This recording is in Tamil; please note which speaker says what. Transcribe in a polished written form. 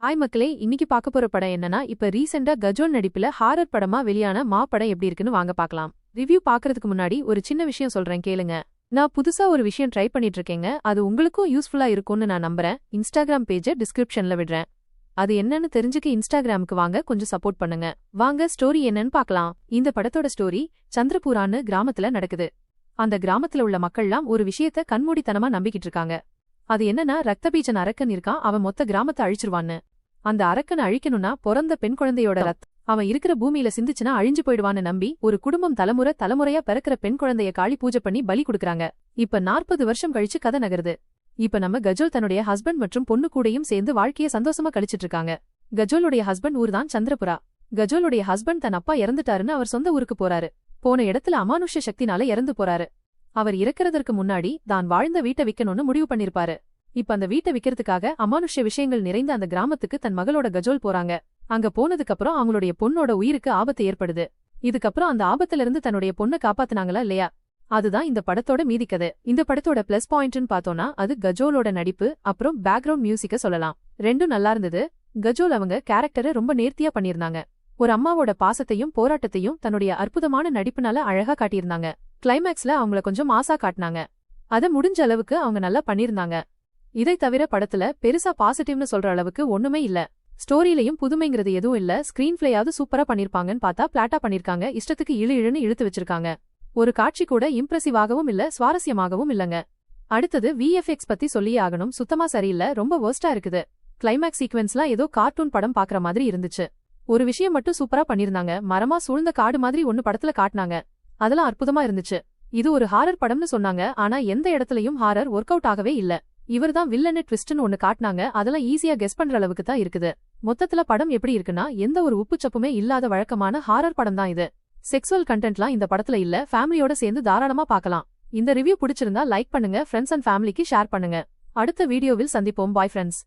Speaker 1: ஹாய் மக்களே, இன்னைக்கு பார்க்க போற படம் என்னன்னா, இப்ப ரீசெண்டா கஜோல் நடிப்புல ஹாரர் படமா வெளியான மா படம் எப்படி இருக்குன்னு வாங்க பார்க்கலாம். ரிவ்யூ பார்க்கறதுக்கு முன்னாடி ஒரு சின்ன விஷயம் சொல்றேன் கேளுங்க. நான் புதுசா ஒரு விஷயம் ட்ரை பண்ணிட்டு இருக்கேங்க. அது உங்களுக்கும் யூஸ்ஃபுல்லா இருக்கும்னு நான் நம்புறேன். இன்ஸ்டாகிராம் பேஜை டிஸ்கிரிப்ஷன்ல விடுறேன். அது என்னன்னு தெரிஞ்சுக்க இன்ஸ்டாகிராமுக்கு வாங்க, கொஞ்சம் சப்போர்ட் பண்ணுங்க. வாங்க ஸ்டோரி என்னன்னு பார்க்கலாம். இந்த படத்தோட ஸ்டோரி சந்திரபூரான்னு கிராமத்துல நடக்குது. அந்த கிராமத்துல உள்ள மக்கள்லாம் ஒரு விஷயத்த கண்மூடித்தனமா நம்பிக்கிட்டு இருக்காங்க. அது என்னன்னா, ரத்தபீஜன் அரக்கன் இருக்கான், அவன் மொத்த கிராமத்தை அழிச்சிருவான்னு. அந்த அரக்கனை அழிக்கணும்னா பிறந்த பெண் குழந்தையோட ரத்தம் அவன் இருக்கிற பூமியில சிந்துச்சுன்னா அழிஞ்சு போயிடுவான்னு நம்பி ஒரு குடும்பம் தலைமுறையா பிறக்கிற பெண் குழந்தைய காளி பூஜை பண்ணி பலி கொடுக்கறாங்க. இப்ப 40 வருஷம் கழிச்சு கதை நகருது. இப்ப நம்ம கஜோல் தன்னுடைய ஹஸ்பண்ட் மற்றும் பொண்ணு கூடயும் சேர்ந்து வாழ்க்கைய சந்தோஷமா கழிச்சிட்டு இருக்காங்க. கஜோலுடைய ஹஸ்பண்ட் ஊர் தான் சந்திரபுரா. கஜோலுடைய ஹஸ்பண்ட் தன் அப்பா இறந்துட்டாருன்னு அவர் சொந்த ஊருக்கு போறாரு. போன இடத்துல அமானுஷ்ய சக்தினால இறந்து போறாரு. அவர் இறக்குறதற்கு முன்னாடி தான் வாழ்ந்த வீட்டை விக்கணும்னு முடிவு பண்ணிருப்பாரு. இப்ப அந்த வீட்டை விக்கிறதுக்காக அமானுஷ்ய விஷயங்கள் நிறைந்த அந்த கிராமத்துக்கு தன் மகளோட கஜோல் போறாங்க. அங்க போனதுக்கு அப்புறம் அவங்களுடைய பொண்ணோட உயிருக்கு ஆபத்து ஏற்படுது. இதுக்கப்புறம் அந்த ஆபத்துல இருந்து தன்னுடைய பொண்ணை காப்பாத்துனாங்களா இல்லையா, அதுதான் இந்த படத்தோட மீதிக்கதை. இந்த படத்தோட பிளஸ் பாயிண்ட்னு பார்த்தோம்னா அது கஜோலோட நடிப்பு, அப்புறம் பேக்ரவுண்ட் மியூசிக்க சொல்லலாம். ரெண்டும் நல்லா இருந்தது. கஜோல் அவங்க கேரக்டரை ரொம்ப நேர்த்தியா பண்ணிருந்தாங்க. ஒரு அம்மாவோட பாசத்தையும் போராட்டத்தையும் தன்னுடைய அற்புதமான நடிப்புனால அழகா காட்டியிருந்தாங்க. கிளைமேக்ஸ்ல அவங்கள கொஞ்சம் மாசா காட்டினாங்க. அத முடிஞ்ச அளவுக்கு அவங்க நல்லா பண்ணிருந்தாங்க. இதை தவிர படத்துல பெருசா பாசிட்டிவ்னு சொல்ற அளவுக்கு ஒண்ணுமே இல்ல. ஸ்டோரியிலையும் புதுமைங்கிறது எதுவும் இல்ல. ஸ்கிரீன் பிளேயாவது சூப்பரா பண்ணிருப்பாங்கன்னு பார்த்தா பிளாட்டா பண்ணிருக்காங்க. இஷ்டத்துக்கு இழுன்னு இழுத்து வச்சிருக்காங்க. ஒரு காட்சி கூட இம்ப்ரெசிவாகவும் இல்ல, சுவாரஸ்யமாகவும் இல்லங்க. அடுத்தது VFX பத்தி சொல்லியே ஆகணும். சுத்தமா சரியில்லை, ரொம்ப வர்ஸ்டா இருக்குது. கிளைமேக்ஸ் சீக்வென்ஸ்லாம் ஏதோ கார்ட்டூன் படம் பாக்குற மாதிரி இருந்துச்சு. ஒரு விஷயம் மட்டும் சூப்பரா பண்ணிருந்தாங்க. மரமா சூழ்ந்த காடு மாதிரி ஒன்னு படத்துல காட்டினாங்க. அதெல்லாம் அற்புதமா இருந்துச்சு. இது ஒரு ஹாரர் படம்னு சொன்னாங்க, ஆனா எந்த இடத்துலயும் ஹாரர் ஒர்க் அவுட் ஆகவே இல்ல. இவர்தான் வில்லன்னு ட்விஸ்ட்னு ஒன்னு காட்டினாங்க, அதெல்லாம் ஈஸியா கெஸ் பண்ற அளவுக்கு தான் இருக்குது. மொத்தத்துல படம் எப்படி இருக்குன்னா, எந்த ஒரு உப்புச்சப்புமே இல்லாத வழக்கமான ஹாரர் படம் தான் இது. செக்ஸுவல் கண்டென்ட்லாம் இந்த படத்துல இல்ல. ஃபேமிலியோட சேர்ந்து தாராளமா பார்க்கலாம். இந்த ரிவ்யூ பிடிச்சிருந்தா லைக் பண்ணுங்க, ஃப்ரெண்ட்ஸ் அண்ட் ஃபேமிலிக்கு ஷேர் பண்ணுங்க. அடுத்த வீடியோவில் சந்திப்போம். Bye friends.